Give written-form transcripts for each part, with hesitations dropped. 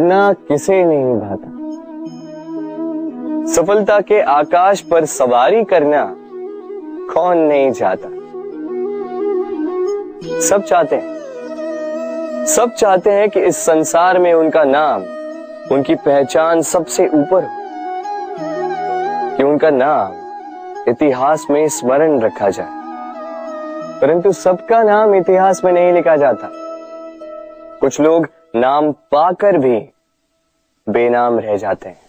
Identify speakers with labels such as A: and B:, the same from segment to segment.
A: करना किसे नहीं भाता, सफलता के आकाश पर सवारी करना कौन नहीं चाहता। सब चाहते हैं कि इस संसार में उनका नाम, उनकी पहचान सबसे ऊपर हो, कि उनका नाम इतिहास में स्मरण रखा जाए। परंतु सबका नाम इतिहास में नहीं लिखा जाता। कुछ लोग नाम पाकर भी बेनाम रह जाते हैं।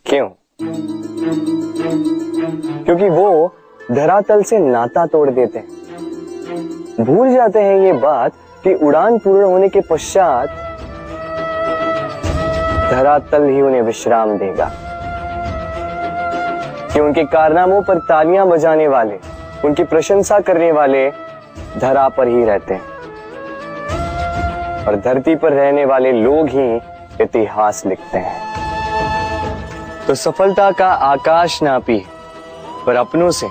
A: क्यों? क्योंकि वो धरातल से नाता तोड़ देते हैं। भूल जाते हैं ये बात कि उड़ान पूर्ण होने के पश्चात धरातल ही उन्हें विश्राम देगा, कि उनके कारनामों पर तालियां बजाने वाले, उनकी प्रशंसा करने वाले धरा पर ही रहते हैं और धरती पर रहने वाले लोग ही इतिहास लिखते हैं। तो सफलता का आकाश नापी, पर अपनों से,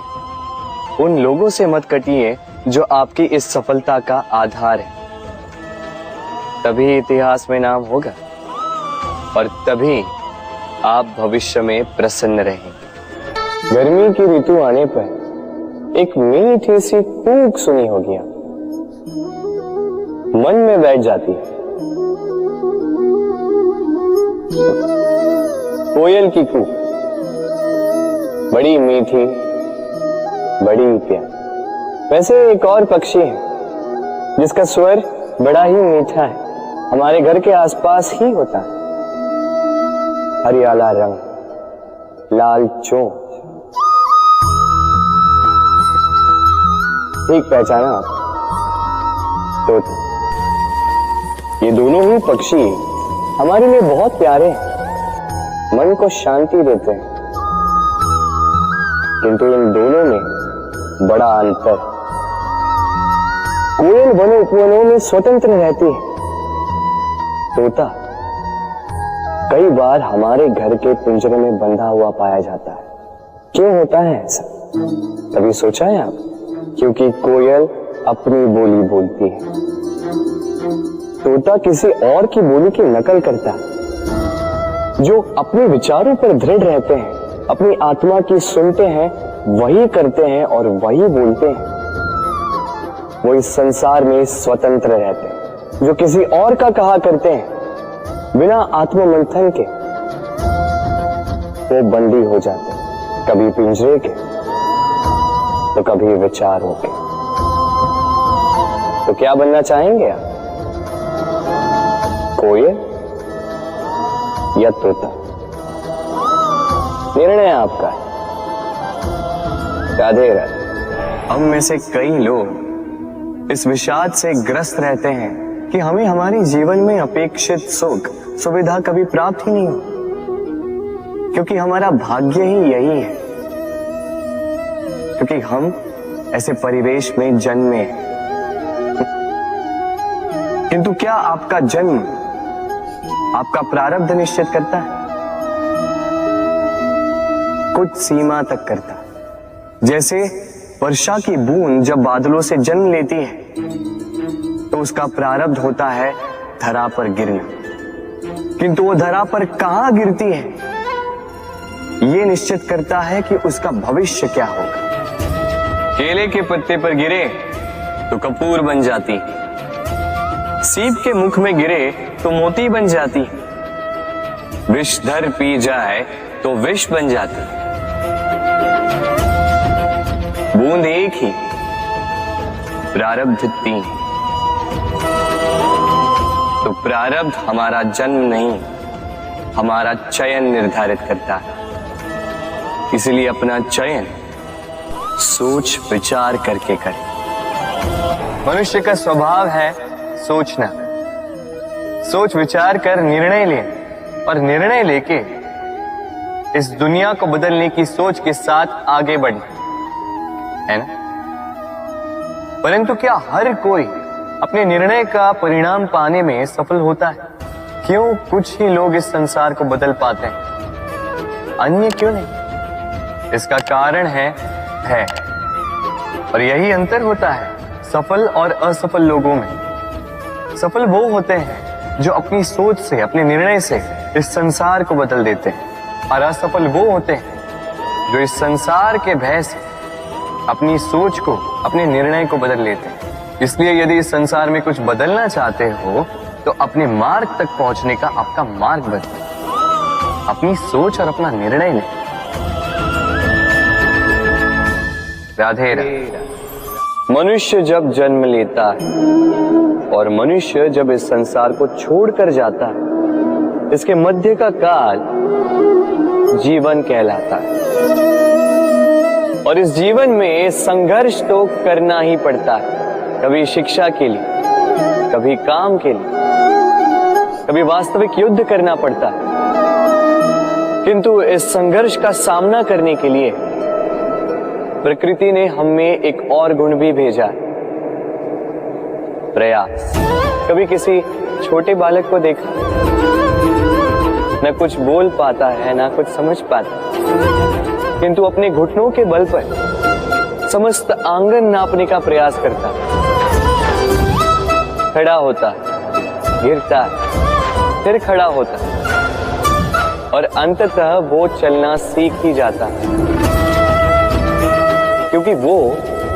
A: उन लोगों से मत कटिए जो आपकी इस सफलता का आधार है। तभी इतिहास में नाम होगा और तभी आप भविष्य में प्रसन्न रहेंगे। गर्मी की ऋतु आने पर एक मीठी सी कूक सुनी होगी, आप मन में बैठ जाती है। कोयल की कूक, बड़ी मीठी, बड़ी प्यारी। वैसे एक और पक्षी है जिसका स्वर बड़ा ही मीठा है, हमारे घर के आसपास ही होता है। हरियाला रंग, लाल चोंच। ठीक पहचाना आप? तोता। ये दोनों ही पक्षी हमारे लिए बहुत प्यारे हैं, मन को शांति देते हैं। किंतु इन दोनों में बड़ा अंतर। कोयल वनों उपवनों में स्वतंत्र रहती है। तोता कई बार हमारे घर के पिंजरे में बंधा हुआ पाया जाता है। क्यों होता है ऐसा? कभी सोचा है आप? क्योंकि कोयल अपनी बोली बोलती है, तोता किसी और की बोली की नकल करता है। जो अपने विचारों पर दृढ़ रहते हैं, अपनी आत्मा की सुनते हैं, वही करते हैं और वही बोलते हैं। वो इस संसार में स्वतंत्र रहते हैं। जो किसी और का कहा करते हैं बिना आत्ममंथन के, वो बंदी हो जाते हैं, कभी पिंजरे के तो कभी विचारों के। तो क्या बनना चाहेंगे आप? कोयल या तोता? निर्णय आपका है। राधे राधे। हम में से कई लोग इस विषाद से ग्रस्त रहते हैं कि हमें हमारे जीवन में अपेक्षित सुख सुविधा कभी प्राप्त ही नहीं हो, क्योंकि हमारा भाग्य ही यही है, क्योंकि हम ऐसे परिवेश में जन्मे हैं। किंतु क्या आपका जन्म आपका प्रारब्ध निश्चित करता है? कुछ सीमा तक करता है। जैसे वर्षा की बूंद जब बादलों से जन्म लेती है तो उसका प्रारब्ध होता है धरा पर गिरना, किंतु वो धरा पर कहां गिरती है ये निश्चित करता है कि उसका भविष्य क्या होगा। केले के पत्ते पर गिरे तो कपूर बन जाती, सीप के मुख में गिरे तो मोती बन जाती, विषधर पी जाए तो विष बन जाती। बूंद एक ही, प्रारब्ध तीन। तो प्रारब्ध हमारा जन्म नहीं, हमारा चयन निर्धारित करता है। इसलिए अपना चयन सोच विचार करके करें। मनुष्य का स्वभाव है सोचना, सोच विचार कर निर्णय लें और निर्णय लेके इस दुनिया को बदलने की सोच के साथ आगे बढ़ें, है ना? परंतु क्या हर कोई अपने निर्णय का परिणाम पाने में सफल होता है? क्यों कुछ ही लोग इस संसार को बदल पाते हैं, अन्य क्यों नहीं? इसका कारण है भय, और यही अंतर होता है सफल और असफल लोगों में। सफल वो होते हैं जो अपनी सोच से, अपने निर्णय से इस संसार को बदल देते हैं, और असफल वो होते हैं जो इस संसार के भय से अपनी सोच को, अपने निर्णय को बदल लेते हैं। इसलिए यदि इस संसार में कुछ बदलना चाहते हो तो अपने मार्ग तक पहुंचने का आपका मार्ग बदलो, अपनी सोच और अपना निर्णय लें। राधे राधे। मनुष्य जब जन्म लेता है और मनुष्य जब इस संसार को छोड़कर जाता है, इसके मध्य का काल जीवन कहलाता है। और इस जीवन में संघर्ष तो करना ही पड़ता है, कभी शिक्षा के लिए, कभी काम के लिए, कभी वास्तविक युद्ध करना पड़ता है। किंतु इस संघर्ष का सामना करने के लिए प्रकृति ने हमें एक और गुण भी भेजा है, प्रयास। कभी किसी छोटे बालक को देखा, न कुछ बोल पाता है, ना कुछ समझ पाता, किंतु अपने घुटनों के बल पर समस्त आंगन नापने का प्रयास करता, खड़ा होता, गिरता, फिर खड़ा होता, और अंततः वो चलना सीख ही जाता, क्योंकि वो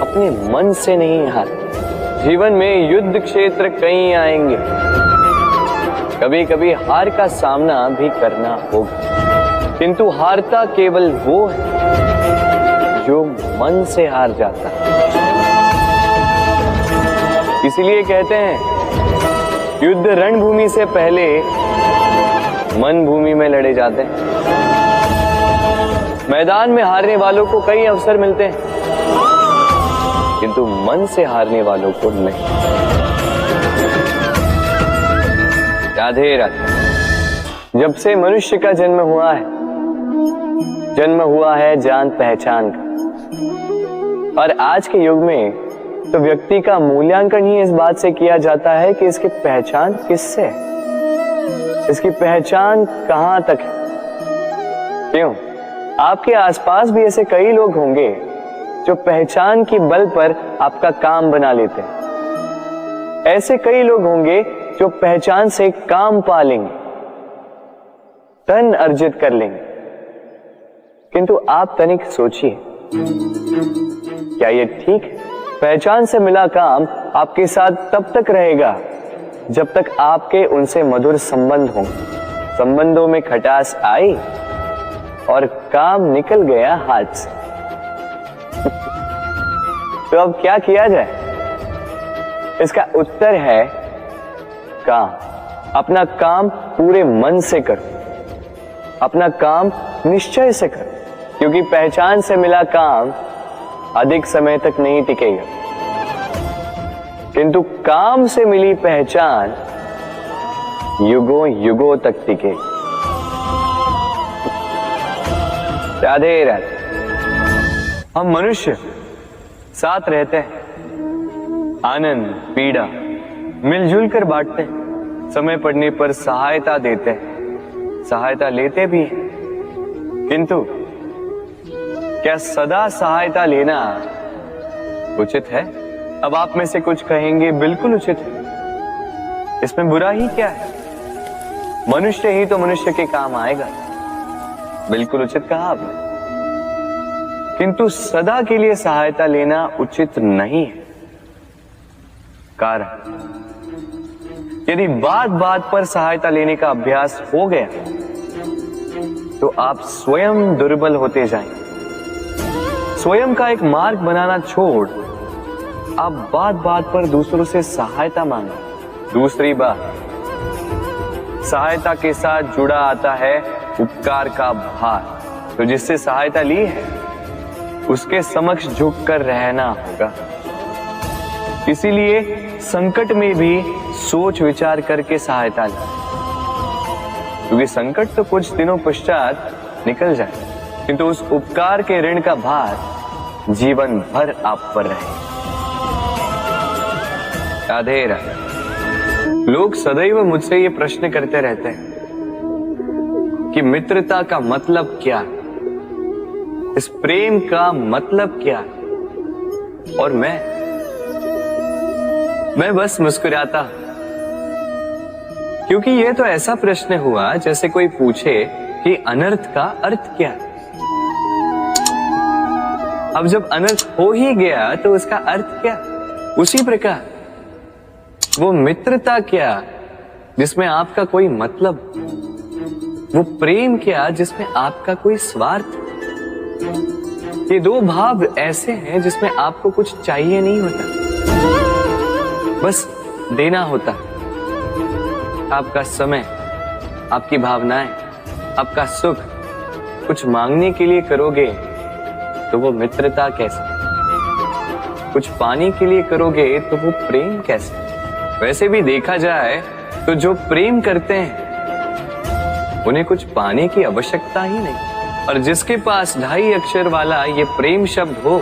A: अपने मन से नहीं हार। जीवन में युद्ध क्षेत्र कई आएंगे, कभी कभी हार का सामना भी करना होगा, किंतु हारता केवल वो है जो मन से हार जाता है। इसीलिए कहते हैं युद्ध रणभूमि से पहले मन भूमि में लड़े जाते हैं। मैदान में हारने वालों को कई अवसर मिलते हैं, किंतु मन से हारने वालों को नहीं। राधे राधे। जब से मनुष्य का जन्म हुआ है जान पहचान का। और आज के युग में तो व्यक्ति का मूल्यांकन ही इस बात से किया जाता है कि इसकी पहचान किससे है, इसकी पहचान कहां तक है। क्यों? आपके आसपास भी ऐसे कई लोग होंगे जो पहचान की बल पर आपका काम बना लेते हैं। ऐसे कई लोग होंगे जो पहचान से काम पा लेंगे, धन अर्जित कर लेंगे। किंतु आप तनिक सोचिए, क्या ये ठीक है? पहचान से मिला काम आपके साथ तब तक रहेगा जब तक आपके उनसे मधुर संबंध हों। संबंधों में खटास आई और काम निकल गया हाथ से। तो अब क्या किया जाए? इसका उत्तर है काम। अपना काम पूरे मन से करो, अपना काम निश्चय से करो, क्योंकि पहचान से मिला काम अधिक समय तक नहीं टिकेगा, किंतु काम से मिली पहचान युगों युगों तक टिकेगी। राधे राधे। हम मनुष्य साथ रहते हैं, आनंद पीड़ा मिलजुल कर बांटते हैं, समय पड़ने पर सहायता देते हैं, सहायता लेते भी हैं। किंतु क्या सदा सहायता लेना उचित है? अब आप में से कुछ कहेंगे बिल्कुल उचित है, इसमें बुरा ही क्या है? मनुष्य ही तो मनुष्य के काम आएगा। बिल्कुल उचित कहा आपने, किंतु सदा के लिए सहायता लेना उचित नहीं है। कारण, यदि बात बात पर सहायता लेने का अभ्यास हो गया तो आप स्वयं दुर्बल होते जाएंगे। स्वयं का एक मार्ग बनाना छोड़ आप बात बात पर दूसरों से सहायता मांगे। दूसरी बात, सहायता के साथ जुड़ा आता है उपकार का भार। तो जिससे सहायता ली है उसके समक्ष झुककर रहना होगा। इसीलिए संकट में भी सोच विचार करके सहायता लें, क्योंकि संकट तो कुछ दिनों पश्चात निकल जाए, किंतु उस उपकार के ऋण का भार जीवन भर आप पर रहे। राधे राधे। लोग सदैव मुझसे ये प्रश्न करते रहते हैं कि मित्रता का मतलब क्या है, इस प्रेम का मतलब क्या है? और मैं बस मुस्कुराता, क्योंकि ये तो ऐसा प्रश्न हुआ जैसे कोई पूछे कि अनर्थ का अर्थ क्या है। अब जब अनर्थ हो ही गया तो उसका अर्थ क्या? उसी प्रकार वो मित्रता क्या जिसमें आपका कोई मतलब, वो प्रेम क्या जिसमें आपका कोई स्वार्थ। ये दो भाव ऐसे हैं जिसमें आपको कुछ चाहिए नहीं होता, बस देना होता। आपका समय, आपकी भावनाएं, आपका सुख कुछ मांगने के लिए करोगे तो वो मित्रता कैसे? कुछ पाने के लिए करोगे तो वो प्रेम कैसे? वैसे भी देखा जाए तो जो प्रेम करते हैं उन्हें कुछ पाने की आवश्यकता ही नहीं, और जिसके पास 2.5 अक्षर वाला ये प्रेम शब्द हो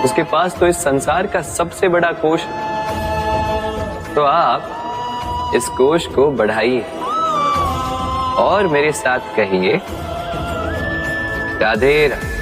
A: उसके पास तो इस संसार का सबसे बड़ा कोश है। तो आप इस कोश को बढ़ाइए और मेरे साथ कहिए राधे राधे।